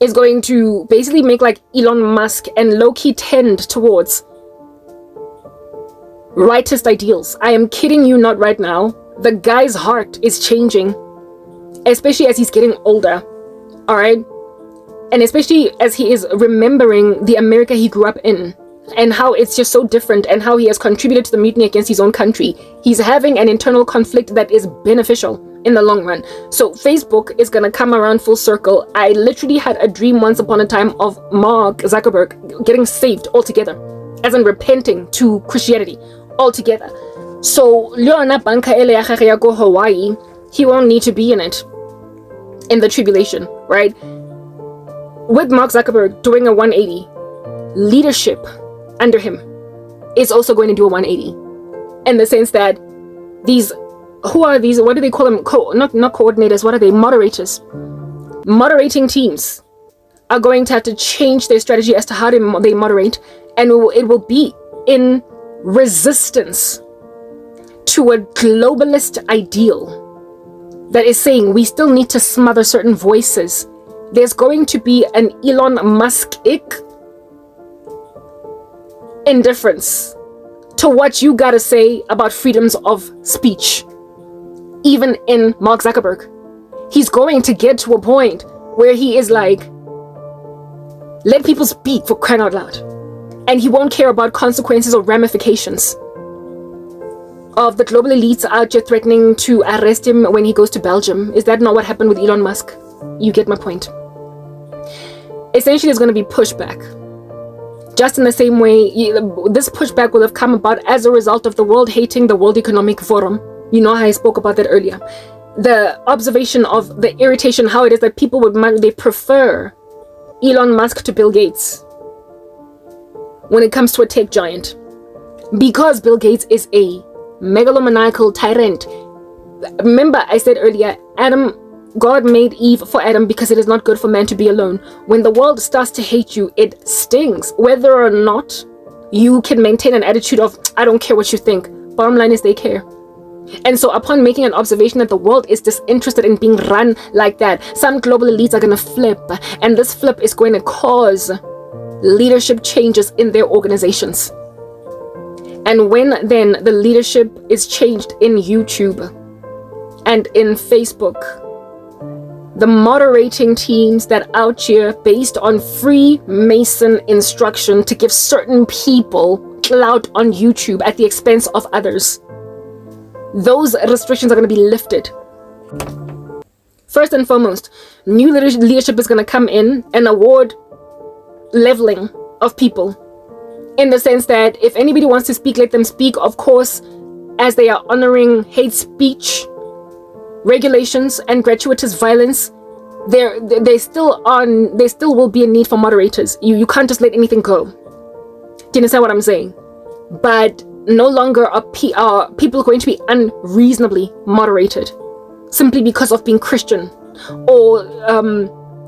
is going to basically make like Elon Musk and low-key tend towards rightist ideals. I am kidding you not right now. The guy's heart is changing, especially as he's getting older. All right. And especially as he is remembering the America he grew up in and how it's just so different and how he has contributed to the mutiny against his own country. He's having an internal conflict that is beneficial in the long run. So Facebook is going to come around full circle. I literally had a dream once upon a time of Mark Zuckerberg getting saved altogether, as in repenting to Christianity altogether. So Leona Banka ele ya gage ya go Hawaii, he won't need to be in it, in the tribulation, right? With Mark Zuckerberg doing a 180, leadership under him is also going to do a 180, in the sense that these, who are these, what do they call them? Not coordinators, what are they? Moderators. Moderating teams are going to have to change their strategy as to how they moderate, and it will be in resistance to a globalist ideal that is saying we still need to smother certain voices. There's going to be an Elon Musk-ic indifference to what you gotta say about freedoms of speech. Even in Mark Zuckerberg, he's going to get to a point where he is like, let people speak, for crying out loud. And he won't care about consequences or ramifications of the global elites out there threatening to arrest him when he goes to Belgium. Is that not what happened with Elon Musk? You get my point. Essentially, there's going to be pushback. Just in the same way, this pushback will have come about as a result of the world hating the World Economic Forum. You know how I spoke about that earlier. The observation of the irritation, how it is that people they prefer Elon Musk to Bill Gates when it comes to a tech giant. Because Bill Gates is a megalomaniacal tyrant. Remember, I said earlier, God made Eve for Adam because it is not good for man to be alone. When the world starts to hate you, it stings. Whether or not you can maintain an attitude of, I don't care what you think. Bottom line is they care. And so upon making an observation that the world is disinterested in being run like that, some global elites are going to flip. And this flip is going to cause leadership changes in their organizations. And when then the leadership is changed in YouTube and in Facebook, the moderating teams that out here based on Freemason instruction to give certain people clout on YouTube at the expense of others, those restrictions are going to be lifted. First and foremost, new leadership is going to come in and award leveling of people, in the sense that if anybody wants to speak, let them speak, of course, as they are honoring hate speech regulations and gratuitous violence. There still will be a need for moderators. You can't just let anything go. Do you understand what I'm saying? But no longer are people going to be unreasonably moderated simply because of being Christian or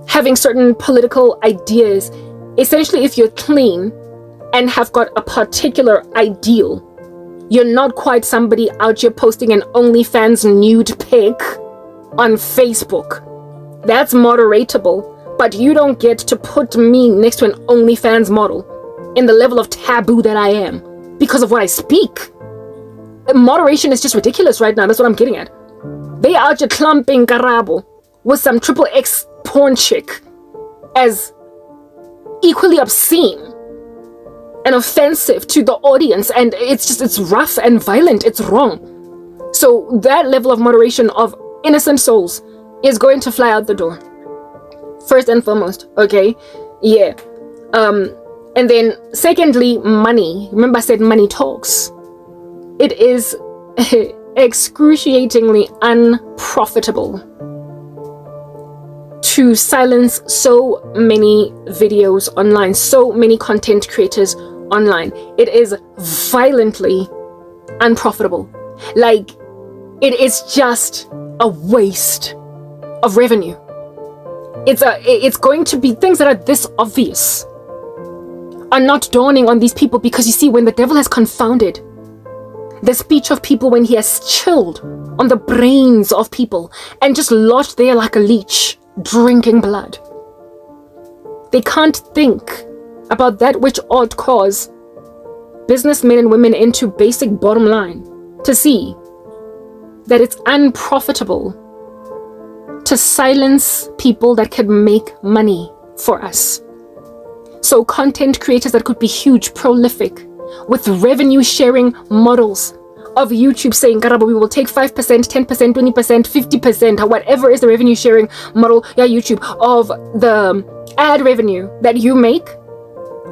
having certain political ideas. Essentially, if you're clean and have got a particular ideal, you're not quite somebody out here posting an OnlyFans nude pic on Facebook. That's moderatable, but you don't get to put me next to an OnlyFans model in the level of taboo that I am because of what I speak. Moderation is just ridiculous right now. That's what I'm getting at. They are out here clumping Karabo with some XXX porn chick as equally obscene and offensive to the audience, and it's rough and violent. It's wrong. So that level of moderation of innocent souls is going to fly out the door, first and foremost. Okay, yeah. And then secondly, money. Remember I said money talks. It is excruciatingly unprofitable to silence so many videos online, so many content creators online. It is violently unprofitable. Like, it is just a waste of revenue. It's going to be things that are this obvious are not dawning on these people, because you see, when the devil has confounded the speech of people, when he has chilled on the brains of people and just lodged there like a leech, drinking blood, They can't think about that which ought cause businessmen and women into basic bottom line to see that it's unprofitable to silence people that can make money for us. So content creators that could be huge, prolific, with revenue sharing models of YouTube saying, Karabo, we will take 5%, 10%, 20%, 50%, or whatever is the revenue sharing model, YouTube, of the ad revenue that you make.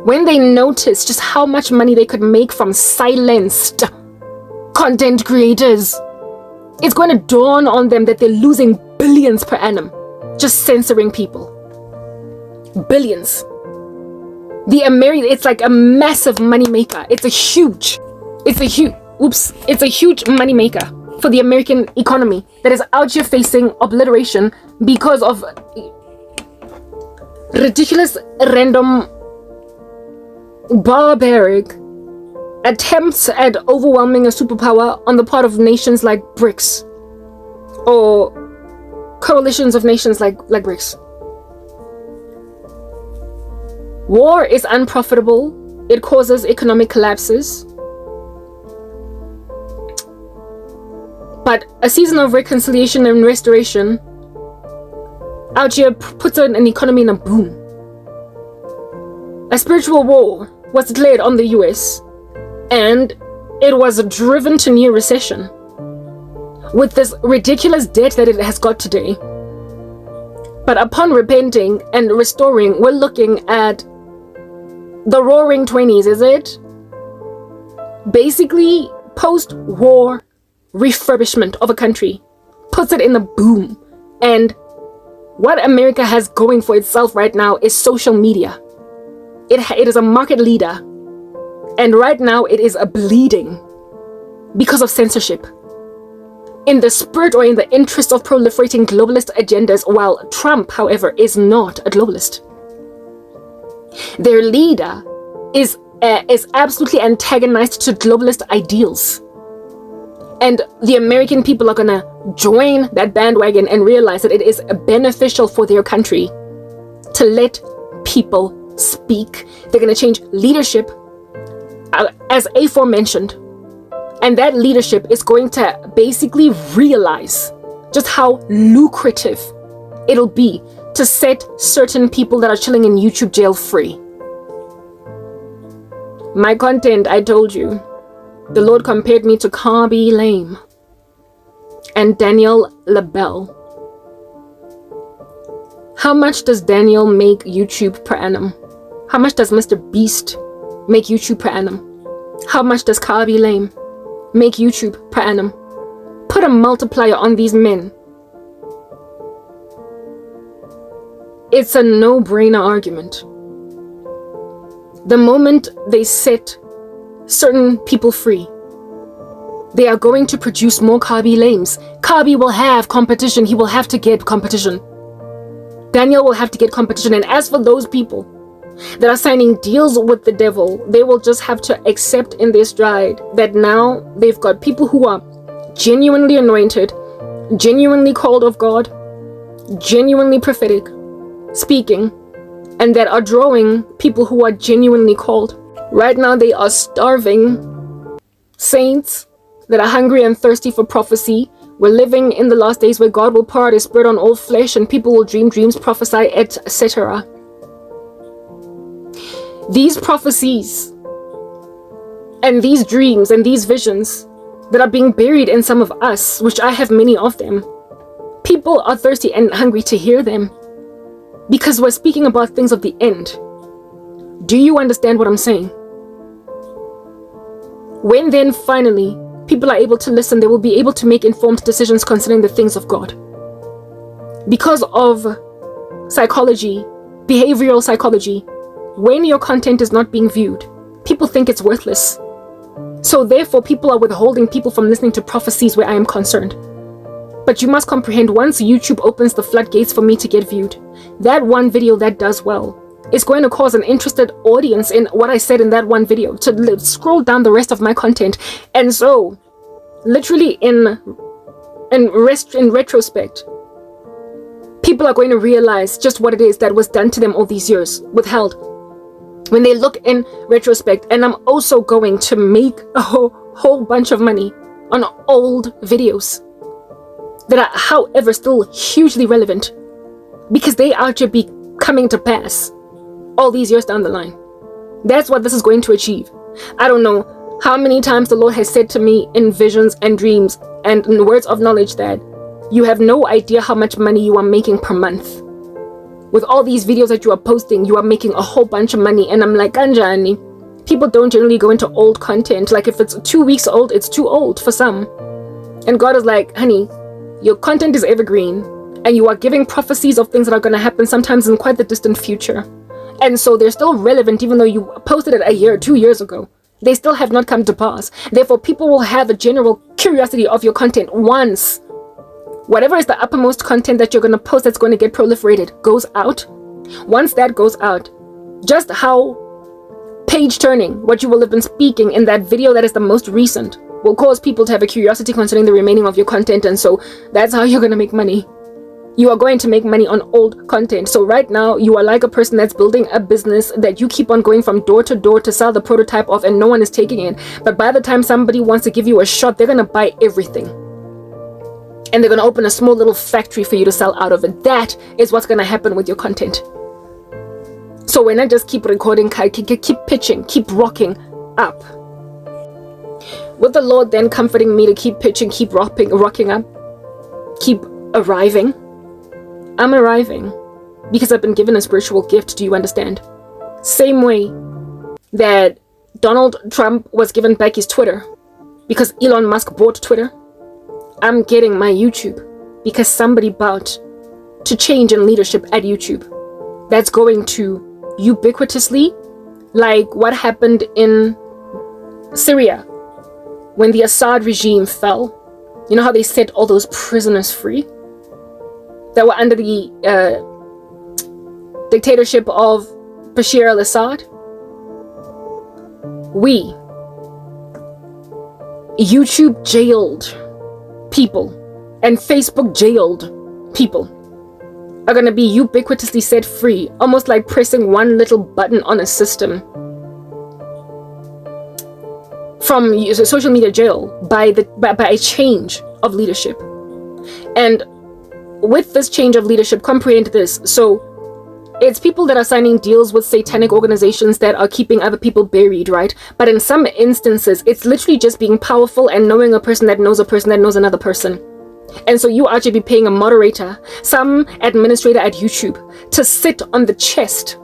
When they notice just how much money they could make from silenced content creators, it's going to dawn on them that they're losing billions per annum just censoring people. Billions. It's like a massive money maker. It's a huge money maker for the American economy that is out here facing obliteration because of ridiculous, random, barbaric attempts at overwhelming a superpower on the part of nations like BRICS or coalitions of nations like BRICS. War is unprofitable. It causes economic collapses. But a season of reconciliation and restoration out here puts an economy in a boom. A spiritual war was declared on the US, and it was driven to near recession with this ridiculous debt that it has got today. But upon repenting and restoring, we're looking at the roaring 20s, is it? Basically, post-war refurbishment of a country puts it in a boom. And what America has going for itself right now is social media. It is a market leader. And right now it is a bleeding because of censorship. In the spirit or in the interest of proliferating globalist agendas, while Trump, however, is not a globalist. Their leader is absolutely antagonized to globalist ideals. And the American people are gonna join that bandwagon and realize that it is beneficial for their country to let people speak. They're gonna change leadership as aforementioned. And that leadership is going to basically realize just how lucrative it'll be to set certain people that are chilling in YouTube jail free. My content, I told you, the Lord compared me to Carby Lame and Daniel LaBelle. How much does Daniel make YouTube per annum? How much does Mr. Beast make YouTube per annum? How much does Carby Lame make YouTube per annum? Put a multiplier on these men. It's a no-brainer argument. The moment they set certain people free, they are going to produce more Carby Lames. Carby will have competition. He will have to get competition. Daniel will have to get competition. And as for those people that are signing deals with the devil, they will just have to accept in their stride that now they've got people who are genuinely anointed, genuinely called of God, genuinely prophetic, speaking, and that are drawing people who are genuinely called. Right now they are starving saints that are hungry and thirsty for prophecy. We're living in the last days where God will pour out His Spirit on all flesh and people will dream dreams, prophesy, etc. These prophecies and these dreams and these visions that are being buried in some of us, which I have many of them, people are thirsty and hungry to hear them because we're speaking about things of the end. Do you understand what I'm saying? When then finally people are able to listen, they will be able to make informed decisions concerning the things of God. Because of psychology, behavioral psychology, when your content is not being viewed, people think it's worthless. So therefore, people are withholding people from listening to prophecies where I am concerned. But you must comprehend, once YouTube opens the floodgates for me to get viewed, that one video that does well is going to cause an interested audience in what I said in that one video to scroll down the rest of my content. And so, literally in retrospect, People are going to realize just what it is that was done to them all these years, withheld. When they look in retrospect, and I'm also going to make a whole bunch of money on old videos that are, however, still hugely relevant because they are to be coming to pass all these years down the line. That's what this is going to achieve. I don't know how many times the Lord has said to me in visions and dreams and in words of knowledge that you have no idea how much money you are making per month. With all these videos that you are posting, you are making a whole bunch of money. And I'm like, Kanjani. People don't generally go into old content. Like if it's 2 weeks old, it's too old for some. And God is like, honey, your content is evergreen. And you are giving prophecies of things that are going to happen sometimes in quite the distant future. And so they're still relevant even though you posted it a year, 2 years ago. They still have not come to pass. Therefore, people will have a general curiosity of your content once whatever is the uppermost content that you're going to post that's going to get proliferated goes out. Once that goes out, just how page turning what you will have been speaking in that video that is the most recent will cause people to have a curiosity concerning the remaining of your content. And so that's how you're going to make money. You are going to make money on old content. So right now you are like a person that's building a business that you keep on going from door to door to sell the prototype of, and no one is taking it. But by the time somebody wants to give you a shot, they're going to buy everything. And they're going to open a small little factory for you to sell out of it. That is what's going to happen with your content. So when I just keep recording, keep pitching, keep rocking up. With the Lord then comforting me to keep pitching, keep rocking up, keep arriving. I'm arriving because I've been given a spiritual gift. Do you understand? Same way that Donald Trump was given back his Twitter because Elon Musk bought Twitter. I'm getting my YouTube because somebody bought to change in leadership at YouTube. That's going to ubiquitously, like what happened in Syria when the Assad regime fell. You know how they set all those prisoners free that were under the dictatorship of Bashar al-Assad? YouTube jailed people and Facebook jailed people are going to be ubiquitously set free, almost like pressing one little button on a system from social media jail by a change of leadership. And with this change of leadership, comprehend this. So it's people that are signing deals with satanic organizations that are keeping other people buried, right? But in some instances, it's literally just being powerful and knowing a person that knows a person that knows another person. And so you actually be paying a moderator, some administrator at YouTube, to sit on the chest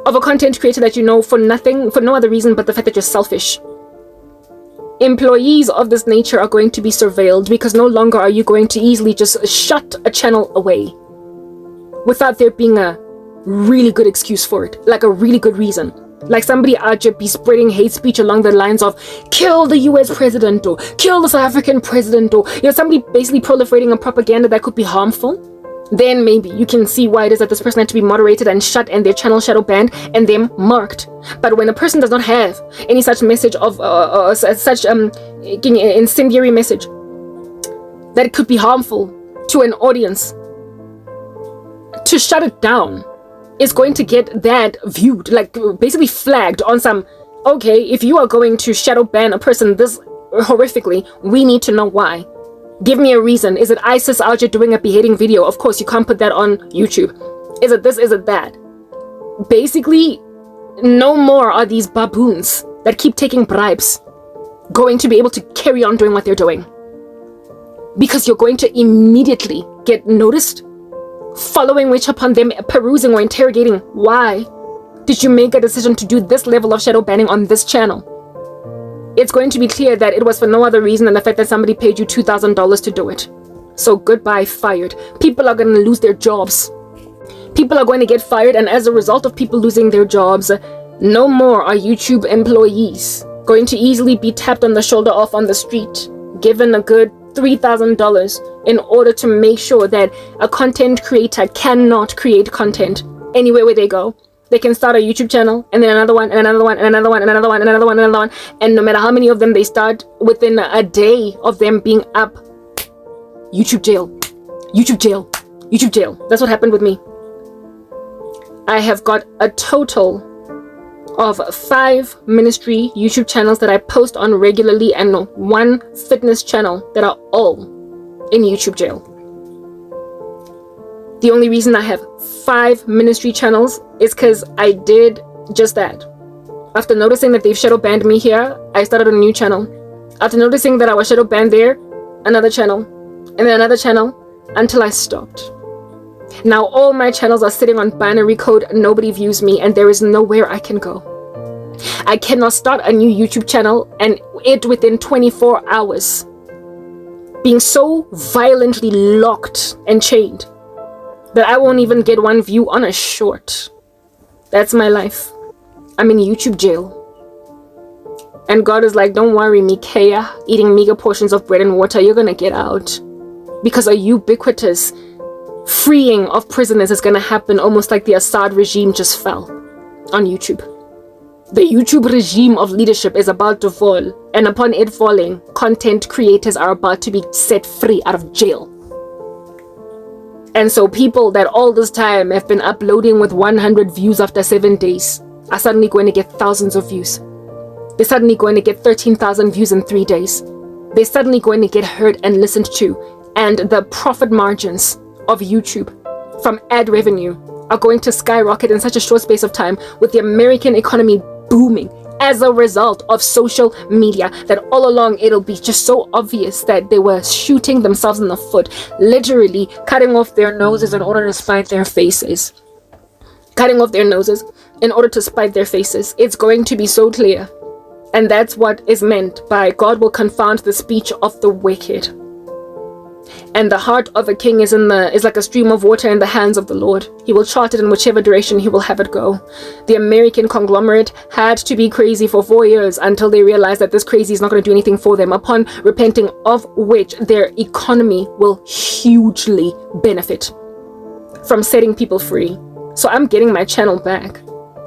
of a content creator that you know for nothing, for no other reason but the fact that you're selfish. Employees of this nature are going to be surveilled because no longer are you going to easily just shut a channel away without there being a really good excuse for it, like a really good reason. Like somebody out there be spreading hate speech along the lines of kill the US president or kill the South African president, or somebody basically proliferating a propaganda that could be harmful. Then maybe you can see why it is that this person had to be moderated and shut and their channel shadow banned and them marked. But when a person does not have any such message of such incendiary message that could be harmful to an audience, to shut it down is going to get that viewed, like basically flagged on some, okay, if you are going to shadow ban a person this horrifically, we need to know why. Give me a reason. Is it ISIS out here doing a beheading video? Of course, you can't put that on YouTube. Is it this? Is it that? Basically, no more are these baboons that keep taking bribes going to be able to carry on doing what they're doing. Because you're going to immediately get noticed, following which upon them perusing or interrogating, why did you make a decision to do this level of shadow banning on this channel? It's going to be clear that it was for no other reason than the fact that somebody paid you $2,000 to do it. So goodbye, fired. People are going to lose their jobs. People are going to get fired, and as a result of people losing their jobs, no more are YouTube employees going to easily be tapped on the shoulder off on the street, given a good $3,000 in order to make sure that a content creator cannot create content anywhere where they go. They can start a YouTube channel and then another one and another one and another one and another one and another one and another one. And no matter how many of them they start, within a day of them being up, YouTube jail, YouTube jail, YouTube jail. That's what happened with me. I have got a total of 5 ministry YouTube channels that I post on regularly and 1 fitness channel that are all in YouTube jail. The only reason I have 5 ministry channels is because I did just that. After noticing that they've shadow banned me here, I started a new channel. After noticing that I was shadow banned there, another channel, and then another channel, until I stopped. Now all my channels are sitting on binary code, nobody views me, and there is nowhere I can go. I cannot start a new YouTube channel and it within 24 hours being so violently locked and chained that I won't even get 1 view on a short. That's my life. I'm in YouTube jail. And God is like, don't worry, Micaiah, eating meager portions of bread and water, you're gonna get out. Because a ubiquitous freeing of prisoners is gonna happen, almost like the Assad regime just fell on YouTube. The YouTube regime of leadership is about to fall, and upon it falling, content creators are about to be set free out of jail. And so people that all this time have been uploading with 100 views after 7 days are suddenly going to get thousands of views. They're suddenly going to get 13,000 views in 3 days. They're suddenly going to get heard and listened to. And the profit margins of YouTube from ad revenue are going to skyrocket in such a short space of time, with the American economy booming as a result of social media, that all along it'll be just so obvious that they were shooting themselves in the foot, literally cutting off their noses in order to spite their faces. Cutting off their noses in order to spite their faces. It's going to be so clear. And that's what is meant by God will confound the speech of the wicked. And the heart of a king is like a stream of water in the hands of the Lord. He will chart it in whichever direction he will have it go. The American conglomerate had to be crazy for 4 years until they realized that this crazy is not going to do anything for them, upon repenting of which their economy will hugely benefit from setting people free. So I'm getting my channel back.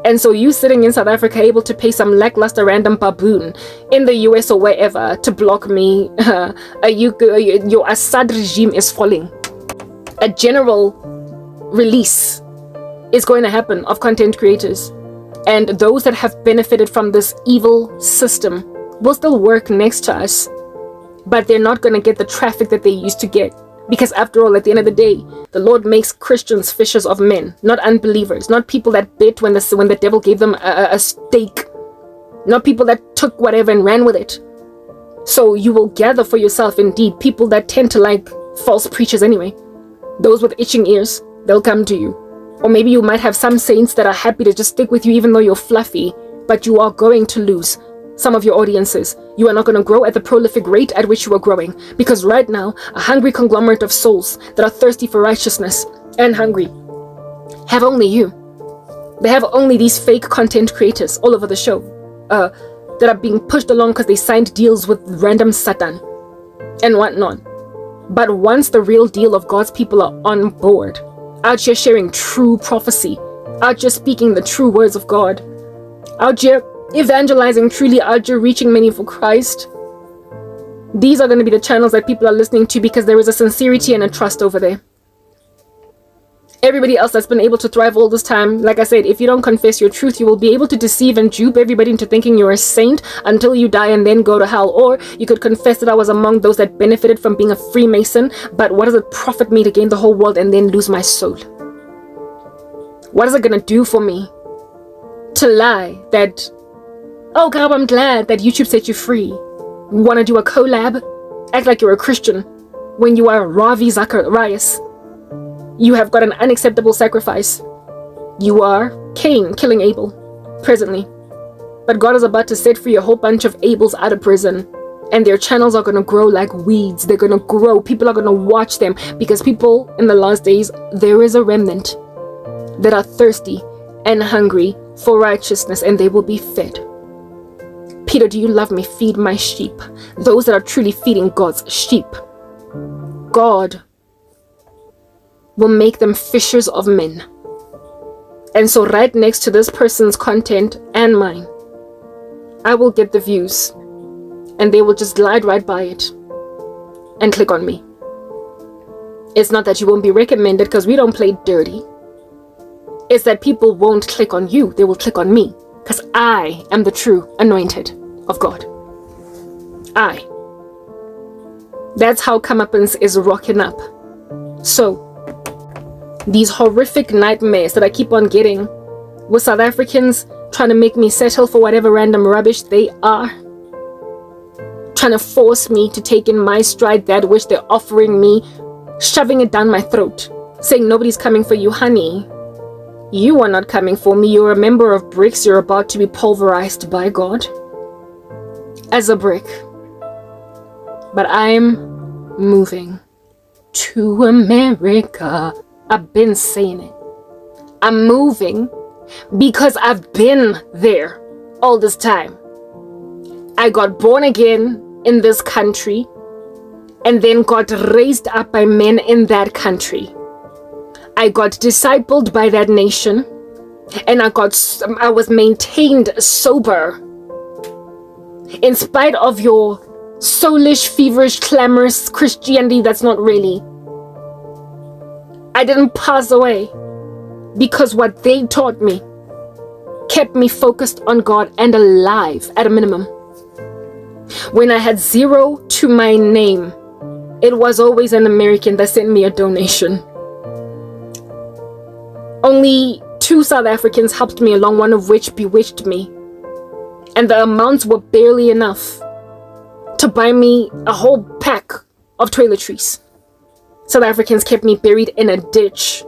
And so you sitting in South Africa able to pay some lackluster random baboon in the US or wherever to block me, your Assad regime is falling. A general release is going to happen of content creators. And those that have benefited from this evil system will still work next to us. But they're not going to get the traffic that they used to get. Because after all, at the end of the day, the Lord makes Christians fishers of men, not unbelievers, not people that bit when the devil gave them a steak, not people that took whatever and ran with it. So you will gather for yourself indeed people that tend to like false preachers anyway. Those with itching ears, they'll come to you. Or maybe you might have some saints that are happy to just stick with you even though you're fluffy, but you are going to lose some of your audiences. You are not going to grow at the prolific rate at which you are growing, because right now a hungry conglomerate of souls that are thirsty for righteousness and hungry have only you. They have only these fake content creators all over the show that are being pushed along because they signed deals with random Satan and whatnot. But once the real deal of God's people are on board, out here sharing true prophecy, out here speaking the true words of God, out here evangelizing truly, out here reaching many for Christ, these are going to be the channels that people are listening to, because there is a sincerity and a trust over there. Everybody else that's been able to thrive all this time, like I said, if you don't confess your truth, you will be able to deceive and dupe everybody into thinking you're a saint until you die and then go to hell. Or you could confess that I was among those that benefited from being a Freemason, but what does it profit me to gain the whole world and then lose my soul? What is it going to do for me to lie that, oh God, I'm glad that YouTube set you free? Want to do a collab? Act like you're a Christian when you are Ravi Zacharias. You have got an unacceptable sacrifice. You are Cain killing Abel presently. But God is about to set free a whole bunch of Abels out of prison. And their channels are going to grow like weeds. They're going to grow. People are going to watch them, because people in the last days, there is a remnant that are thirsty and hungry for righteousness, and they will be fed. Peter, do you love me? Feed my sheep. Those that are truly feeding God's sheep, God will make them fishers of men. And so right next to this person's content and mine, I will get the views, and they will just glide right by it and click on me. It's not that you won't be recommended, because we don't play dirty. It's that people won't click on you. They will click on me, because I am the true anointed of God. That's how comeuppance is rocking up. So, these horrific nightmares that I keep on getting with South Africans trying to make me settle for whatever random rubbish they are, trying to force me to take in my stride that which they're offering me, shoving it down my throat, saying nobody's coming for you, honey. You are not coming for me. You're a member of bricks. You're about to be pulverized by God as a brick. But I'm moving to America. I've been saying it. I'm moving because I've been there all this time. I got born again in this country and then got raised up by men in that country. I got discipled by that nation, and I was maintained sober. In spite of your soulish, feverish, clamorous Christianity that's not really. I didn't pass away because what they taught me kept me focused on God and alive at a minimum. When I had 0 to my name, it was always an American that sent me a donation. Only 2 South Africans helped me along, one of which bewitched me. And the amounts were barely enough to buy me a whole pack of toiletries. South Africans kept me buried in a ditch.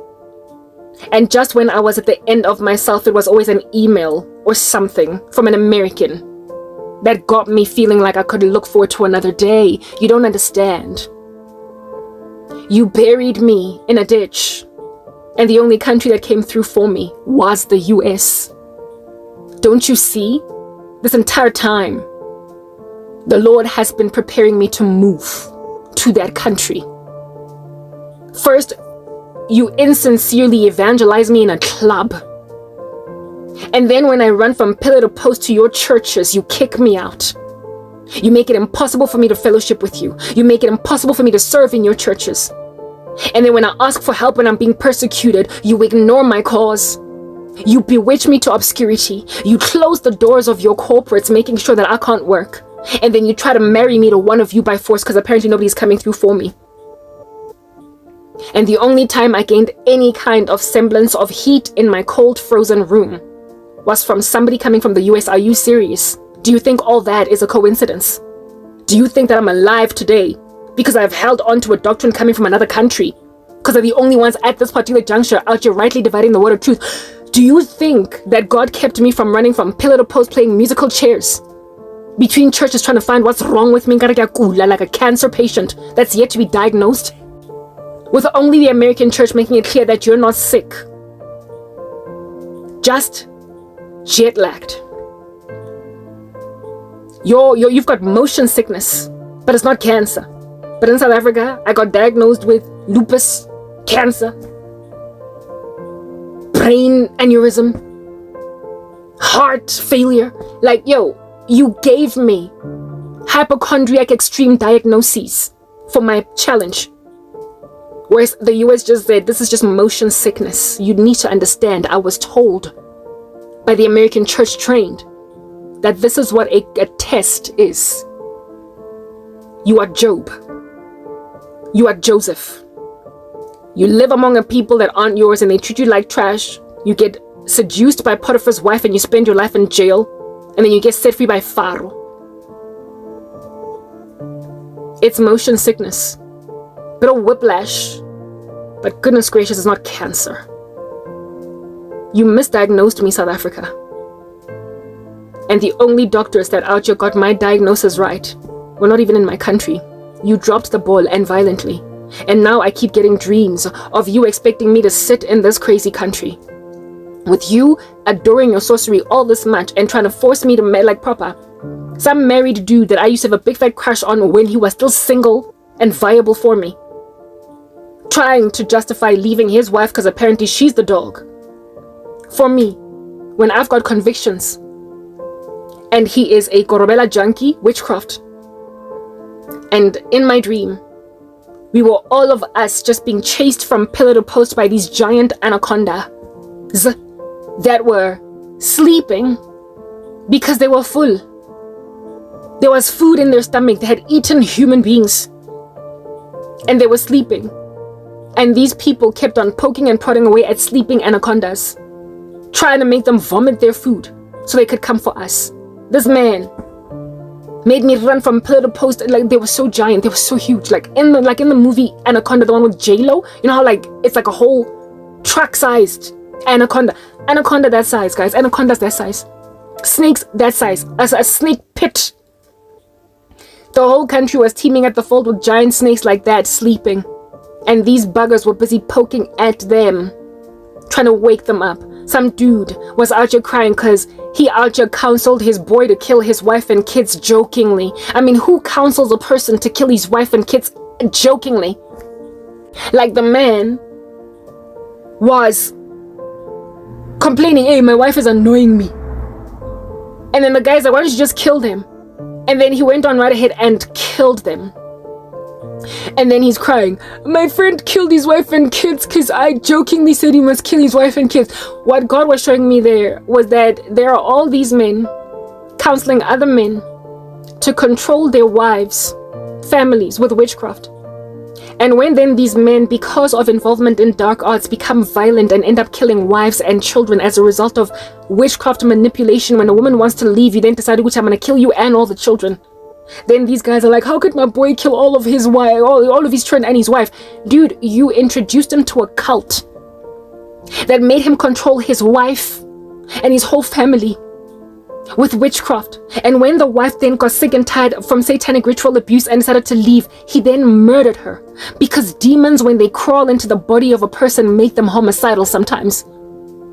And just when I was at the end of myself, it was always an email or something from an American that got me feeling like I could look forward to another day. You don't understand. You buried me in a ditch, and the only country that came through for me was the US. Don't you see? This entire time, the Lord has been preparing me to move to that country. First, you insincerely evangelize me in a club. And then when I run from pillar to post to your churches, you kick me out. You make it impossible for me to fellowship with you. You make it impossible for me to serve in your churches. And then when I ask for help when I'm being persecuted, you ignore my cause. You bewitch me to obscurity. You close the doors of your corporates, making sure that I can't work. And then you try to marry me to one of you by force because apparently nobody's coming through for me. And the only time I gained any kind of semblance of heat in my cold, frozen room was from somebody coming from the US. Are you serious? Do you think all that is a coincidence? Do you think that I'm alive today because I've held on to a doctrine coming from another country? Because they're the only ones at this particular juncture out here rightly dividing the word of truth. Do you think that God kept me from running from pillar to post playing musical chairs between churches trying to find what's wrong with me, like a cancer patient that's yet to be diagnosed? With only the American church making it clear that you're not sick, just jet-lagged. You've got motion sickness, but it's not cancer. But in South Africa, I got diagnosed with lupus, cancer, brain aneurysm, heart failure. Like, you gave me hypochondriac extreme diagnoses for my challenge. Whereas the US just said, this is just motion sickness. You need to understand, I was told by the American church trained that this is what a test is. You are Job. You are Joseph. You live among a people that aren't yours and they treat you like trash. You get seduced by Potiphar's wife and you spend your life in jail. And then you get set free by Pharaoh. It's motion sickness. Bit of whiplash, but goodness gracious, it's not cancer. You misdiagnosed me, South Africa. And the only doctors that out here got my diagnosis right were not even in my country. You dropped the ball, and violently. And now I keep getting dreams of you expecting me to sit in this crazy country with you adoring your sorcery all this much and trying to force me to marry like proper. Some married dude that I used to have a big fat crush on when he was still single and viable for me. Trying to justify leaving his wife because apparently she's the dog. For me, when I've got convictions, and he is a Korobela junkie, witchcraft. And in my dream, We were all of us just being chased from pillar to post by these giant anacondas that were sleeping because they were full. There was food in their stomach. They had eaten human beings and they were sleeping. And these people kept on poking and prodding away at sleeping anacondas, trying to make them vomit their food so they could come for us. This man made me run from pillar to post. Like, they were so giant, they were so huge. Like in the movie Anaconda, the one with J-Lo, you know how like it's like a whole truck-sized anaconda that size, guys. Anacondas that size, snakes that size, as a snake pit. The whole country was teeming at the fold with giant snakes like that sleeping, and these buggers were busy poking at them, trying to wake them up. Some dude was out here crying because he out here counseled his boy to kill his wife and kids jokingly. I mean, who counsels a person to kill his wife and kids jokingly? Like, the man was complaining, hey, my wife is annoying me. And then the guy's like, why don't you just kill them? And then he went on right ahead and killed them. And then he's crying, my friend killed his wife and kids because I jokingly said he must kill his wife and kids. What God was showing me there was that there are all these men counseling other men to control their wives, families with witchcraft. And when then these men, because of involvement in dark arts, become violent and end up killing wives and children as a result of witchcraft manipulation, when a woman wants to leave, you then decide, which I'm going to kill you and all the children. Then these guys are like, how could my boy kill all of his wife, all of his children and his wife? Dude, you introduced him to a cult that made him control his wife and his whole family with witchcraft. And when the wife then got sick and tired from satanic ritual abuse and decided to leave, he then murdered her. Because demons, when they crawl into the body of a person, make them homicidal sometimes.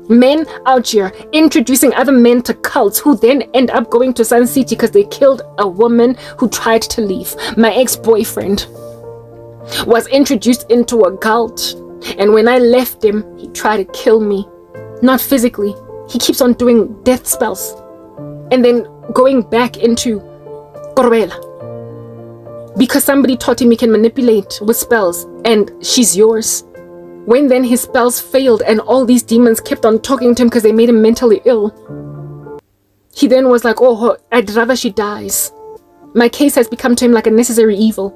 Men out here introducing other men to cults who then end up going to Sun City because they killed a woman who tried to leave. My ex-boyfriend was introduced into a cult, and when I left him, he tried to kill me. Not physically. He keeps on doing death spells and then going back into Korobela because somebody taught him he can manipulate with spells and she's yours. When then his spells failed and all these demons kept on talking to him because they made him mentally ill, he then was like, oh, I'd rather she dies. My case has become to him like a necessary evil.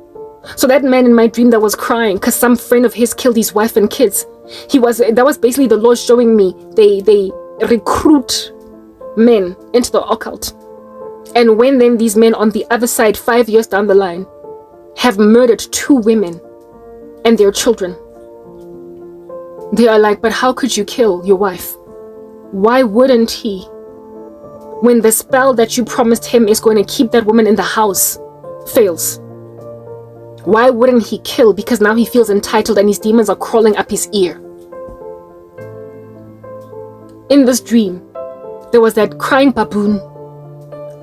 So that man in my dream that was crying because some friend of his killed his wife and kids, that was basically the Lord showing me they recruit men into the occult. And when then these men on the other side, 5 years down the line, have murdered 2 women and their children, they are like, but how could you kill your wife? Why wouldn't he? When the spell that you promised him is going to keep that woman in the house fails, why wouldn't he kill? Because now he feels entitled and his demons are crawling up his ear. In this dream, there was that crying baboon,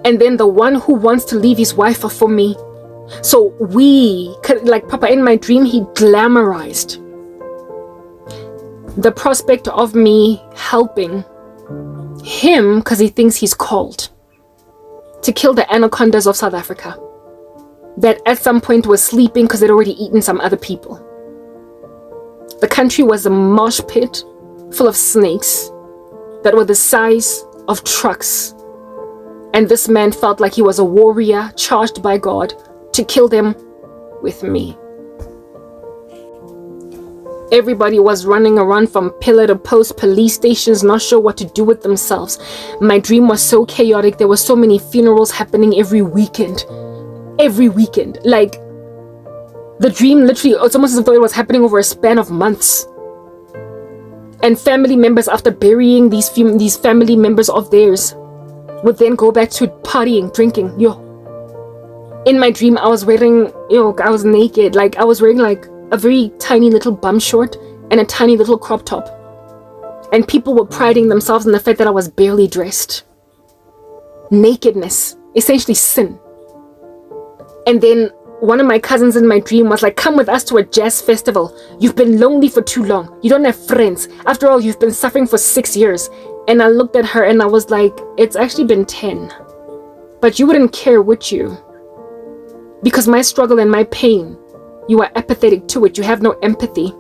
and then the one who wants to leave his wife for me. So like Papa in my dream, he glamorized the prospect of me helping him because he thinks he's called to kill the anacondas of South Africa that at some point was sleeping because they'd already eaten some other people. The country was a mosh pit full of snakes that were the size of trucks, and this man felt like he was a warrior charged by God to kill them with me. Everybody was running around from pillar to post, police stations, not sure what to do with themselves. My dream was so chaotic. There were so many funerals happening every weekend. Like, the dream literally, it's almost as though it was happening over a span of months. And family members, after burying these family members of theirs, would then go back to partying, drinking. In my dream, I was naked. Like, I was wearing like a very tiny little bum short and a tiny little crop top. And people were priding themselves in the fact that I was barely dressed. Nakedness, essentially sin. And then one of my cousins in my dream was like, come with us to a jazz festival. You've been lonely for too long. You don't have friends. After all, you've been suffering for 6 years. And I looked at her and I was like, it's actually been 10. But you wouldn't care, would you? Because my struggle and my pain You are apathetic to it. You have no empathy.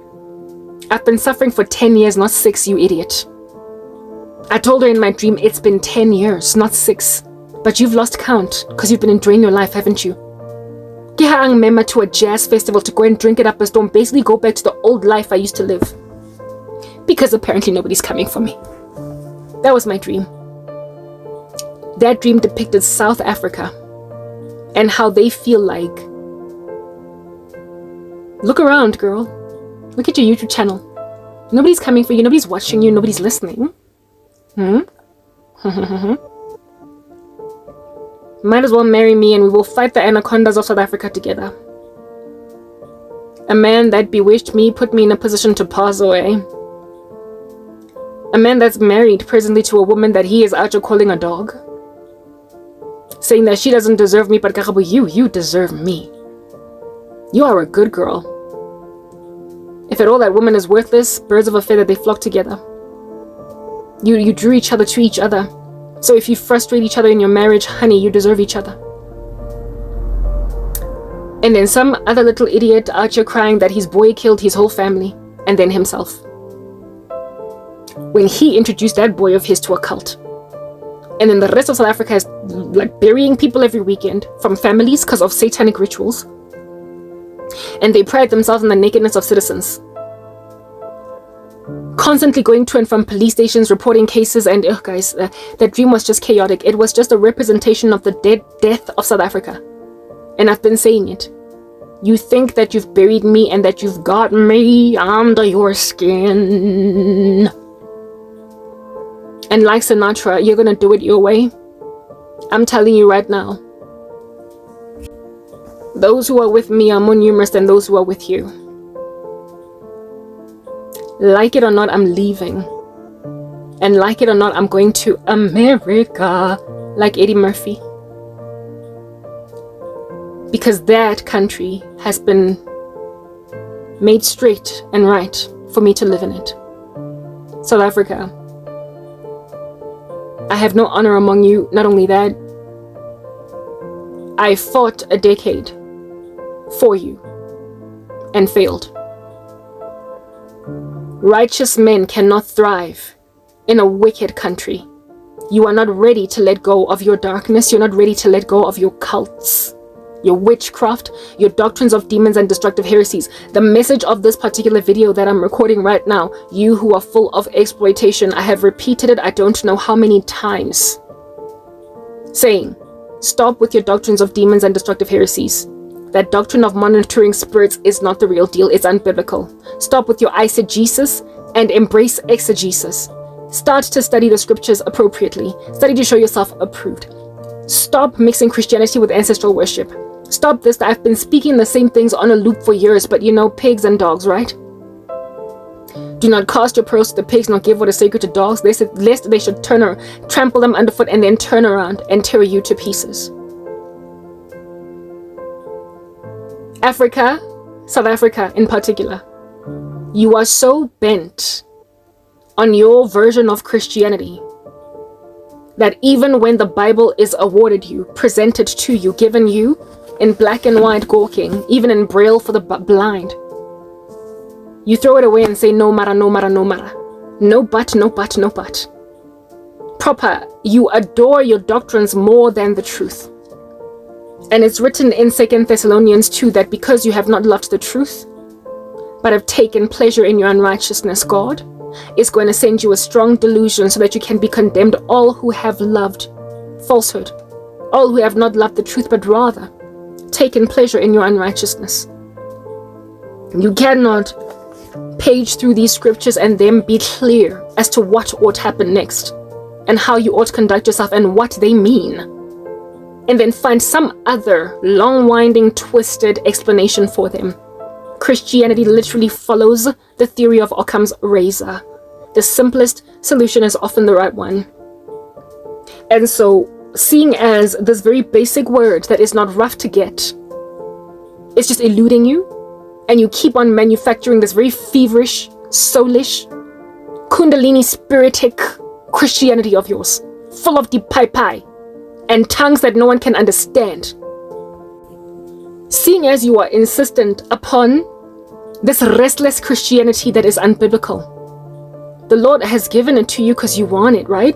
I've been suffering for 10 years, not 6, you idiot. I told her in my dream it's been 10 years, not 6. But you've lost count because you've been enjoying your life, haven't you? Kihang mema to a jazz festival to go and drink it up a storm, basically go back to the old life I used to live. Because apparently nobody's coming for me. That was my dream. That dream depicted South Africa and how they feel like. Look around, girl. Look at your YouTube channel. Nobody's coming for you. Nobody's watching you. Nobody's listening. Might as well marry me and we will fight the anacondas of South Africa together. A man that bewitched me put me in a position to pass away. A man that's married presently to a woman that he is out here calling a dog. Saying that she doesn't deserve me, but Karabo, you deserve me. You are a good girl. If at all that woman is worthless, birds of a feather, they flock together. You drew each other to each other. So if you frustrate each other in your marriage, honey, you deserve each other. And then some other little idiot out here crying that his boy killed his whole family, and then himself. When he introduced that boy of his to a cult. And then the rest of South Africa is like burying people every weekend from families because of satanic rituals. And they pride themselves in the nakedness of citizens. Constantly going to and from police stations, reporting cases, and guys, that dream was just chaotic. It was just a representation of the death of South Africa. And I've been saying it. You think that you've buried me and that you've got me under your skin. And like Sinatra, you're gonna do it your way. I'm telling you right now. Those who are with me are more numerous than those who are with you. Like it or not, I'm leaving. And like it or not, I'm going to America, like Eddie Murphy. Because that country has been made straight and right for me to live in it. South Africa. I have no honor among you. Not only that, I fought a decade for you and failed. Righteous men cannot thrive in a wicked country. You are not ready to let go of your darkness. You're not ready to let go of your cults, your witchcraft, your doctrines of demons and destructive heresies. The message of this particular video that I'm recording right now, you who are full of exploitation, I have repeated it I don't know how many times, saying, stop with your doctrines of demons and destructive heresies. That doctrine of monitoring spirits is not the real deal. It's unbiblical. Stop with your eisegesis and embrace exegesis. Start to study the scriptures appropriately. Study to show yourself approved. Stop mixing Christianity with ancestral worship. Stop this. I've been speaking the same things on a loop for years, but you know, pigs and dogs, right? Do not cast your pearls to the pigs, nor give what is sacred to dogs, lest they should trample them underfoot and then turn around and tear you to pieces. Africa, South Africa in particular, you are so bent on your version of Christianity that even when the Bible is awarded you, presented to you, given you in black and white gawking, even in braille for the blind, you throw it away and say, no matter, no matter, no matter. No but, no but, no but. Proper, you adore your doctrines more than the truth. And it's written in 2 Thessalonians 2 that because you have not loved the truth, but have taken pleasure in your unrighteousness, God is going to send you a strong delusion so that you can be condemned, all who have loved falsehood, all who have not loved the truth, but rather taken pleasure in your unrighteousness. You cannot page through these scriptures and then be clear as to what ought to happen next and how you ought to conduct yourself and what they mean, and then find some other long-winding, twisted explanation for them. Christianity literally follows the theory of Occam's razor. The simplest solution is often the right one. And so, seeing as this very basic word that is not rough to get is just eluding you, and you keep on manufacturing this very feverish, soulish, kundalini spiritic Christianity of yours, full of deep pai and tongues that no one can understand. Seeing as you are insistent upon this restless Christianity that is unbiblical, the Lord has given it to you because you want it, right?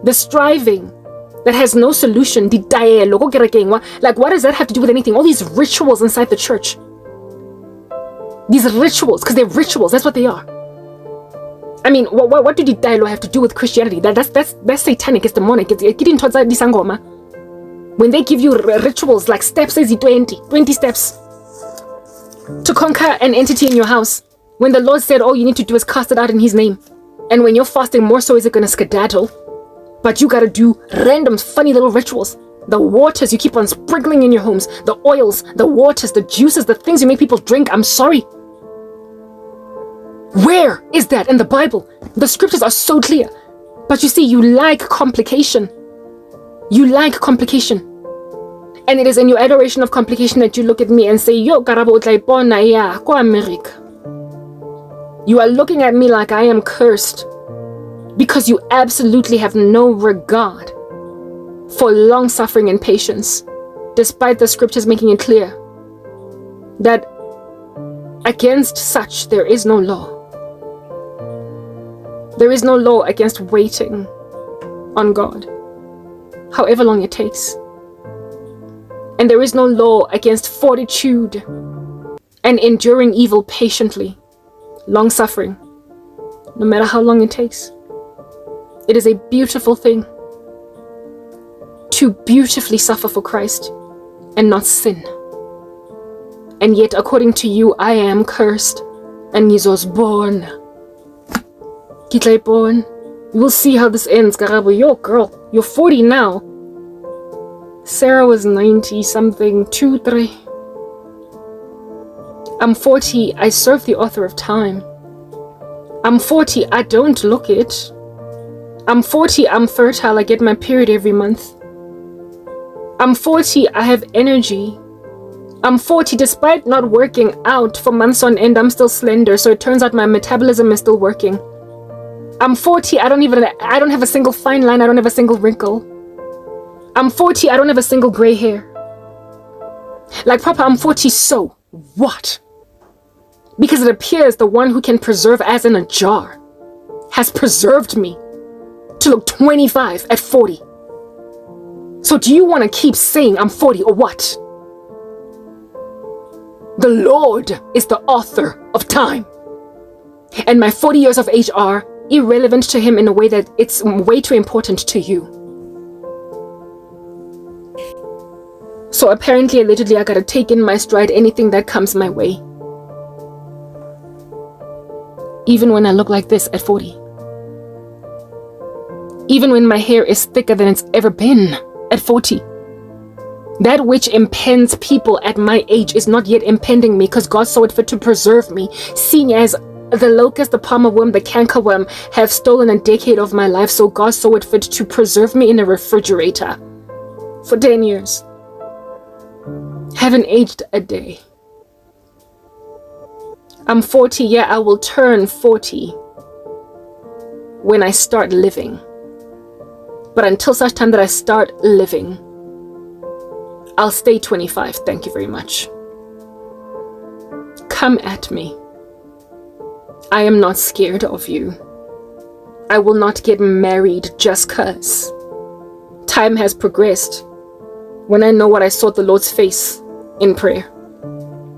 The striving that has no solution, like what does that have to do with anything? All these rituals inside the church. These rituals, because they're rituals, that's what they are. I mean, what do the dialogue have to do with Christianity? That's satanic, it's demonic. When they give you rituals like steps, 20 steps to conquer an entity in your house, when the Lord said all you need to do is cast it out in his name, and when you're fasting, more so is it going to skedaddle, but you got to do random funny little rituals. The waters you keep on sprinkling in your homes, the oils, the waters, the juices, the things you make people drink. I'm sorry. Where is that in the Bible? The scriptures are so clear. But you see, you like complication. You like complication. And it is in your adoration of complication that you look at me and say, Yo, Karabo, tlaipona ya, ko America. You are looking at me like I am cursed because you absolutely have no regard for long suffering and patience, despite the scriptures making it clear that against such there is no law. There is no law against waiting on God, however long it takes. And there is no law against fortitude and enduring evil patiently, long suffering, no matter how long it takes. It is a beautiful thing to beautifully suffer for Christ and not sin. And yet, according to you, I am cursed and born. Born. We'll see how this ends, Karabo. Yo, girl, you're 40 now. Sarah was 90 something, 2, 3. I'm 40, I serve the author of time. I'm 40, I don't look it. I'm 40, I'm fertile, I get my period every month. I'm 40, I have energy. I'm 40, despite not working out for months on end, I'm still slender, so it turns out my metabolism is still working. I'm 40, I don't have a single fine line, I don't have a single wrinkle. I'm 40, I don't have a single gray hair. Like, Papa, I'm 40, so what? Because it appears the one who can preserve as in a jar has preserved me to look 25 at 40. So do you want to keep saying I'm 40 or what? The Lord is the author of time. And my 40 years of age are irrelevant to him in a way that it's way too important to you. So apparently, allegedly, I gotta take in my stride anything that comes my way. Even when I look like this at 40. Even when my hair is thicker than it's ever been at 40. That which impends people at my age is not yet impending me because God saw it fit to preserve me, seeing as the locust, the palmer worm, the cankerworm have stolen a decade of my life, so God saw it fit to preserve me in a refrigerator for 10 years. Haven't aged a day. I'm 40, yeah, I will turn 40 when I start living. But until such time that I start living, I'll stay 25, thank you very much. Come at me. I am not scared of you. I will not get married just 'cause. Time has progressed when I know what I sought the Lord's face in prayer.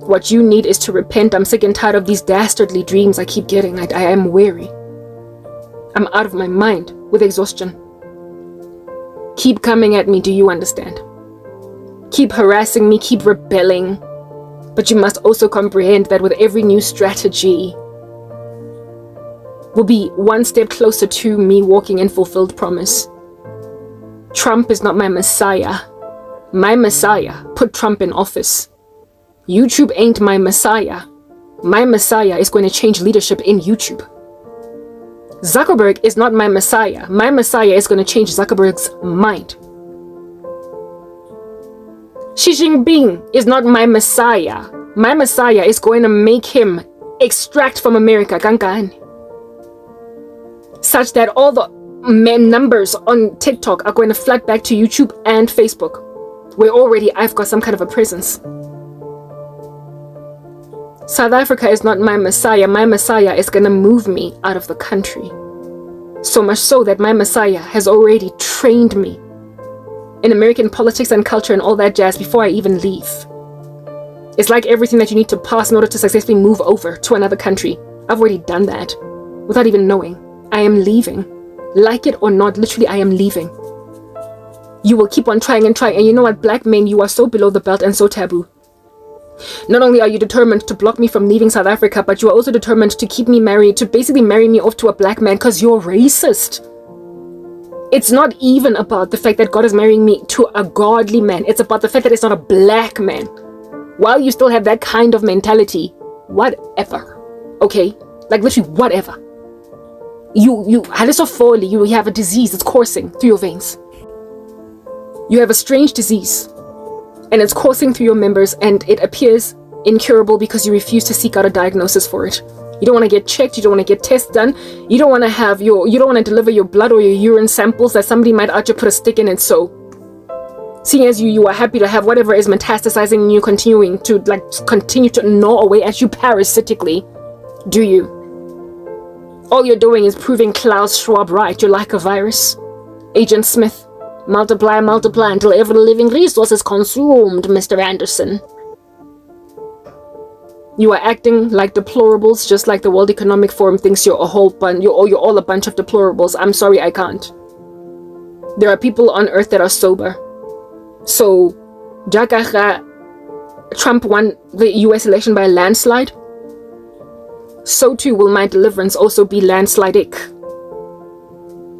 What you need is to repent. I'm sick and tired of these dastardly dreams I keep getting. I am weary. I'm out of my mind with exhaustion. Keep coming at me, do you understand? Keep harassing me, keep rebelling. But you must also comprehend that with every new strategy, will be one step closer to me walking in fulfilled promise. Trump is not my Messiah. My Messiah put Trump in office. YouTube ain't my Messiah. My Messiah is going to change leadership in YouTube. Zuckerberg is not my Messiah. My Messiah is going to change Zuckerberg's mind. Xi Jinping is not my Messiah. My Messiah is going to make him extract from America, Gangan, such that all the numbers on TikTok are going to flood back to YouTube and Facebook, where already I've got some kind of a presence. South Africa is not my Messiah. My Messiah is going to move me out of the country. So much so that my Messiah has already trained me in American politics and culture and all that jazz before I even leave. It's like everything that you need to pass in order to successfully move over to another country. I've already done that without even knowing. I am leaving. Like it or not, literally I am leaving. You will keep on trying and trying. And you know what, black men, you are so below the belt and so taboo. Not only are you determined to block me from leaving South Africa, but you are also determined to keep me married, to basically marry me off to a black man because you're racist. It's not even about the fact that God is marrying me to a godly man. It's about the fact that it's not a black man. While you still have that kind of mentality, whatever. Okay? Like literally whatever. You have a disease that's coursing through your veins. You have a strange disease. And it's coursing through your members, and it appears incurable because you refuse to seek out a diagnosis for it. You don't want to get checked. You don't want to get tests done. You don't want to deliver your blood or your urine samples that somebody might actually put a stick in it. So, seeing as you are happy to have whatever is metastasizing in you continue to gnaw away at you parasitically, do you? All you're doing is proving Klaus Schwab right. You're like a virus. Agent Smith. Multiply until every living resource is consumed, Mr. Anderson. You are acting like deplorables, just like the World Economic Forum thinks you're all a bunch of deplorables. I'm sorry, I can't. There are people on Earth that are sober. So, Trump won the US election by a landslide. So too will my deliverance also be landslide-ic.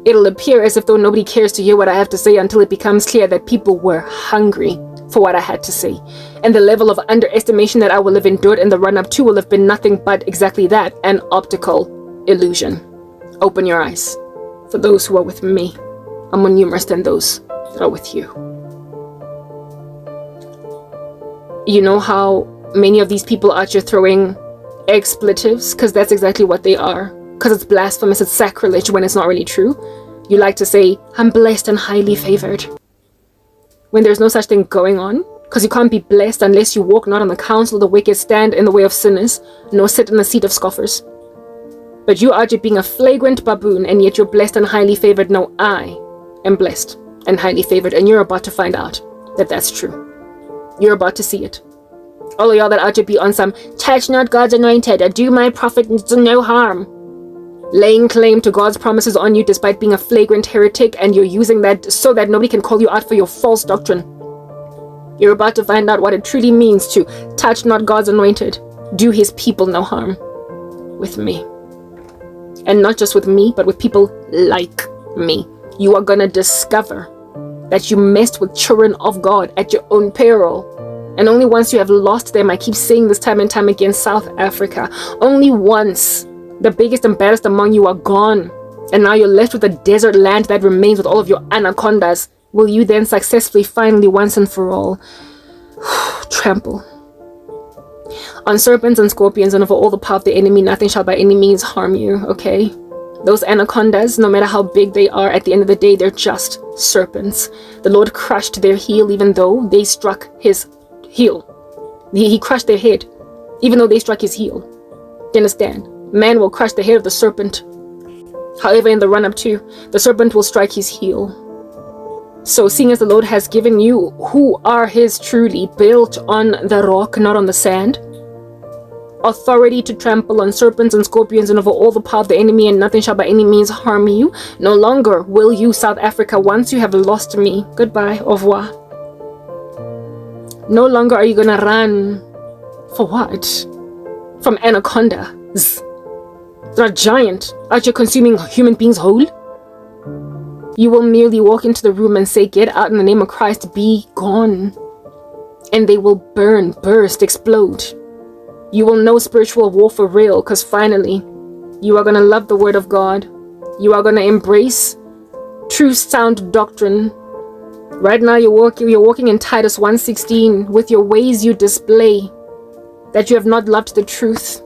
It'll appear as if though nobody cares to hear what I have to say until it becomes clear that people were hungry for what I had to say. And the level of underestimation that I will have endured in the run-up to will have been nothing but exactly that, an optical illusion. Open your eyes. For those who are with me are more numerous than those that are with you. You know how many of these people out here throwing expletives? Because that's exactly what they are. Because it's blasphemous, it's sacrilege when it's not really true. You like to say, I'm blessed and highly favored. When there's no such thing going on. Because you can't be blessed unless you walk not on the counsel of the wicked, stand in the way of sinners, nor sit in the seat of scoffers. But you are just being a flagrant baboon, and yet you're blessed and highly favored. No, I am blessed and highly favored, and you're about to find out that that's true. You're about to see it. All of y'all that ought to be on some, touch not God's anointed, or do my prophet no harm. Laying claim to God's promises on you despite being a flagrant heretic, and you're using that so that nobody can call you out for your false doctrine. You're about to find out what it truly means to touch not God's anointed, do his people no harm. With me. And not just with me, but with people like me. You are gonna discover that you messed with children of God at your own peril. And only once you have lost them, I keep saying this time and time again, South Africa, only once the biggest and baddest among you are gone, and now you're left with the desert land that remains with all of your anacondas, will you then successfully, finally, once and for all, trample on serpents and scorpions, and over all the power of the enemy, nothing shall by any means harm you, okay? Those anacondas, no matter how big they are, at the end of the day, they're just serpents. The Lord crushed their heel even though they struck his heel. He crushed their head, even though they struck his heel. Do you understand? Man will crush the head of the serpent. However, in the run-up to, the serpent will strike his heel. So, seeing as the Lord has given you, who are his truly, built on the rock, not on the sand, authority to trample on serpents and scorpions and over all the power of the enemy, and nothing shall by any means harm you, no longer will you, South Africa, once you have lost me, goodbye, au revoir. No longer are you gonna run. For what? From anacondas. They're giant. Out here consuming human beings whole? You will merely walk into the room and say, get out in the name of Christ, be gone. And they will burn, burst, explode. You will know spiritual war for real, because finally, you are going to love the word of God. You are going to embrace true sound doctrine. Right now, you're walking in Titus 1:16. With your ways you display that you have not loved the truth.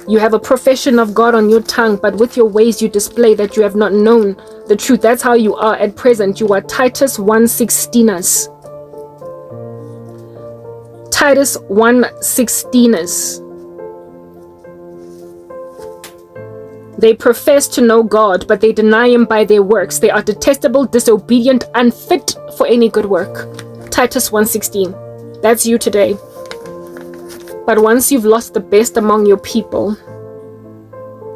You have a profession of God on your tongue, but with your ways you display that you have not known the truth. That's how you are at present. You are Titus 1:16ers. Titus 1:16ers. They profess to know God, but they deny him by their works. They are detestable, disobedient, unfit for any good work. Titus 1:16. That's you today. But once you've lost the best among your people,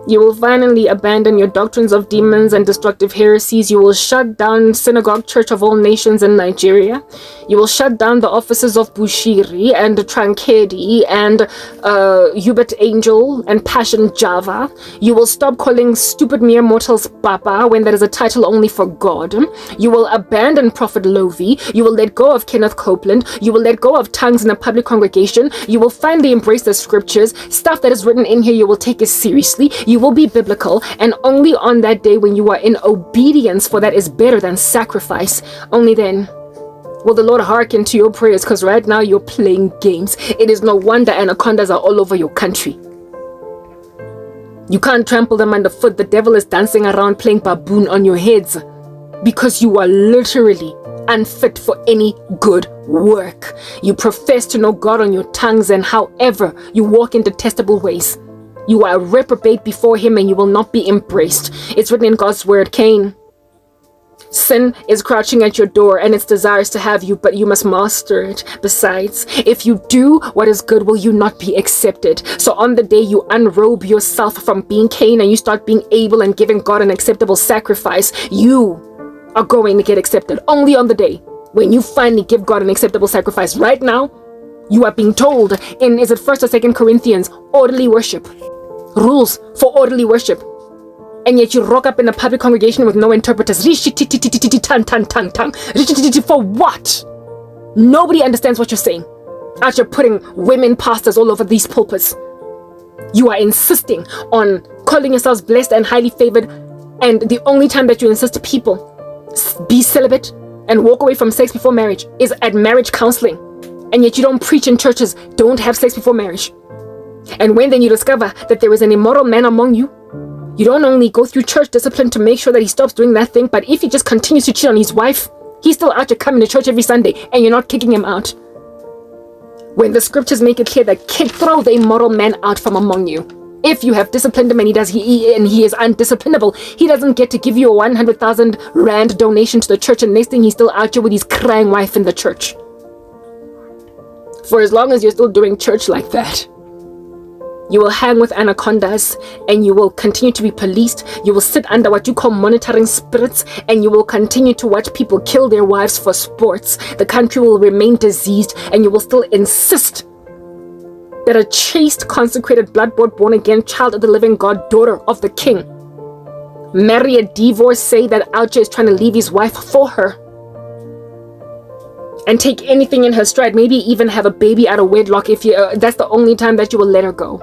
you will finally abandon your doctrines of demons and destructive heresies. You will shut down Synagogue Church of All Nations in Nigeria. You will shut down the offices of Bushiri and Trankedi and Hubert Angel and Passion Java. You will stop calling stupid mere mortals Papa when that is a title only for God. You will abandon Prophet Lovi. You will let go of Kenneth Copeland. You will let go of tongues in a public congregation. You will finally embrace the scriptures. Stuff that is written in here, you will take it seriously. You will be biblical, and only on that day when you are in obedience, for that is better than sacrifice, only then will the Lord hearken to your prayers, because right now you're playing games. It is no wonder anacondas are all over your country. You can't trample them underfoot. The devil is dancing around playing baboon on your heads because you are literally unfit for any good work. You profess to know God on your tongues, and however you walk in detestable ways. You are a reprobate before him, and you will not be embraced. It's written in God's word, Cain. Sin is crouching at your door, and its desires to have you, but you must master it. Besides, if you do what is good, will you not be accepted? So on the day you unrobe yourself from being Cain and you start being able and giving God an acceptable sacrifice, you are going to get accepted. Only on the day when you finally give God an acceptable sacrifice. Right now, you are being told in, is it 1st or 2nd Corinthians, orderly worship. Rules for orderly worship. And yet you rock up in a public congregation with no interpreters. For what? Nobody understands what you're saying. As you're putting women pastors all over these pulpits. You are insisting on calling yourselves blessed and highly favored, and the only time that you insist to people be celibate and walk away from sex before marriage is at marriage counseling. And yet you don't preach in churches, don't have sex before marriage. And when then you discover that there is an immoral man among you, you don't only go through church discipline to make sure that he stops doing that thing, but if he just continues to cheat on his wife, he's still out there coming to church every Sunday, and you're not kicking him out. When the scriptures make it clear that throw the immoral man out from among you. If you have disciplined him and he is undisciplinable, he doesn't get to give you a 100,000 rand donation to the church, and next thing he's still out here with his crying wife in the church. For as long as you're still doing church like that, you will hang with anacondas, and you will continue to be policed. You will sit under what you call monitoring spirits, and you will continue to watch people kill their wives for sports. The country will remain diseased, and you will still insist that a chaste, consecrated, blood-bought, born-again child of the living God, daughter of the King, marry a divorcee that out here is trying to leave his wife for her, and take anything in her stride, maybe even have a baby out of wedlock if you that's the only time that you will let her go.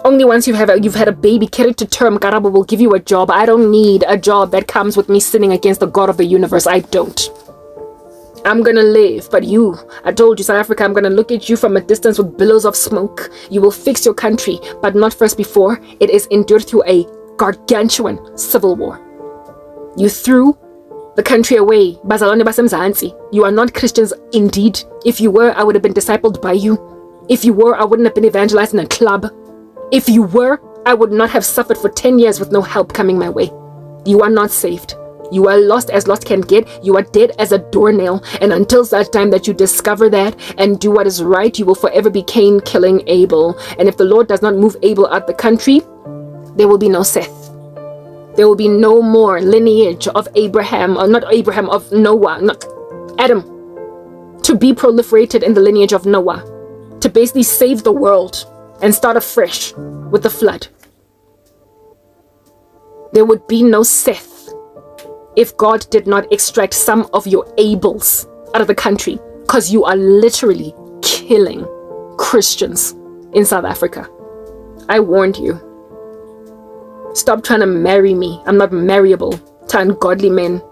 Only once you've had a baby carried to term, Karabo will give you a job. I don't need a job that comes with me sinning against the God of the universe. I don't. I'm gonna live, but I told you, South Africa, I'm gonna look at you from a distance with billows of smoke. You will fix your country, but not first before it is endured through a gargantuan civil war. You threw the country away. Bazalwane basemzansi. You are not Christians indeed. If you were, I would have been discipled by you. If you were, I wouldn't have been evangelized in a club. If you were, I would not have suffered for 10 years with no help coming my way. You are not saved. You are lost as lost can get. You are dead as a doornail. And until that time that you discover that and do what is right, you will forever be Cain killing Abel. And if the Lord does not move Abel out the country, there will be no Seth. There will be no more lineage of Abraham, or not Abraham, of Noah, not Adam, to be proliferated in the lineage of Noah, to basically save the world and start afresh with the flood. There would be no Seth if God did not extract some of your Abels out of the country, because you are literally killing Christians in South Africa. I warned you. Stop trying to marry me. I'm not marryable to ungodly men.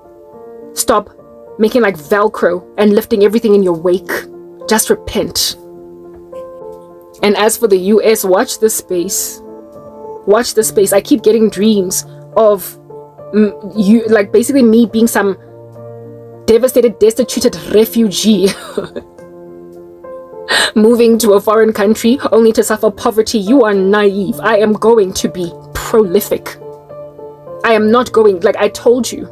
Stop making like Velcro and lifting everything in your wake. Just repent. And as for the US, watch this space. Watch this space. I keep getting dreams of you, like basically me being some devastated, destitute refugee moving to a foreign country only to suffer poverty. You are naive. I am going to be prolific. I am not going, like I told you,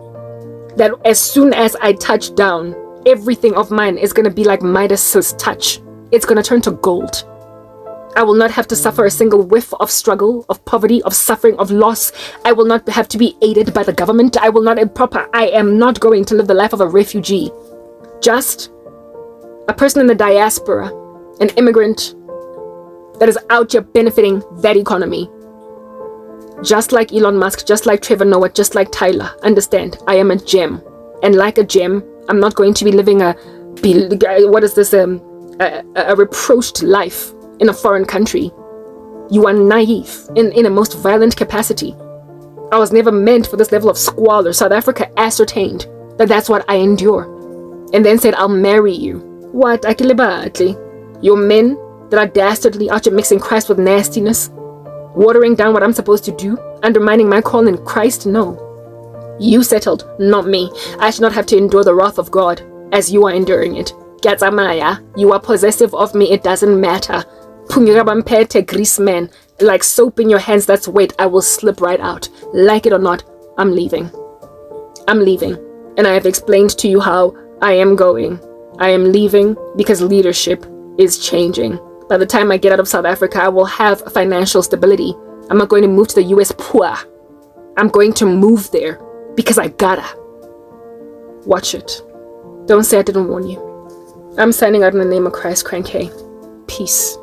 that as soon as I touch down, everything of mine is going to be like Midas's touch. It's going to turn to gold. I will not have to suffer a single whiff of struggle, of poverty, of suffering, of loss. I will not have to be aided by the government. I am not going to live the life of a refugee. Just a person in the diaspora, an immigrant that is out here benefiting that economy. Just like Elon Musk, just like Trevor Noah, just like Tyler. Understand, I am a gem. And like a gem, I'm not going to be living a reproached life in a foreign country. You are naive in a most violent capacity. I was never meant for this level of squalor. South Africa ascertained that that's what I endure. And then said, I'll marry you. What? Akilibatli? Your men that are dastardly out here mixing Christ with nastiness, watering down what I'm supposed to do, undermining my call in Christ? No. You settled, not me. I should not have to endure the wrath of God as you are enduring it. Gatsamaya, you are possessive of me, it doesn't matter. Pungirabampete grease man, like soap in your hands that's wet, I will slip right out. Like it or not, I'm leaving. I'm leaving. And I have explained to you how I am going. I am leaving because leadership is changing. By the time I get out of South Africa, I will have financial stability. I'm not going to move to the US poor. I'm going to move there because I gotta. Watch it. Don't say I didn't warn you. I'm signing out in the name of Christ, Crank. Peace.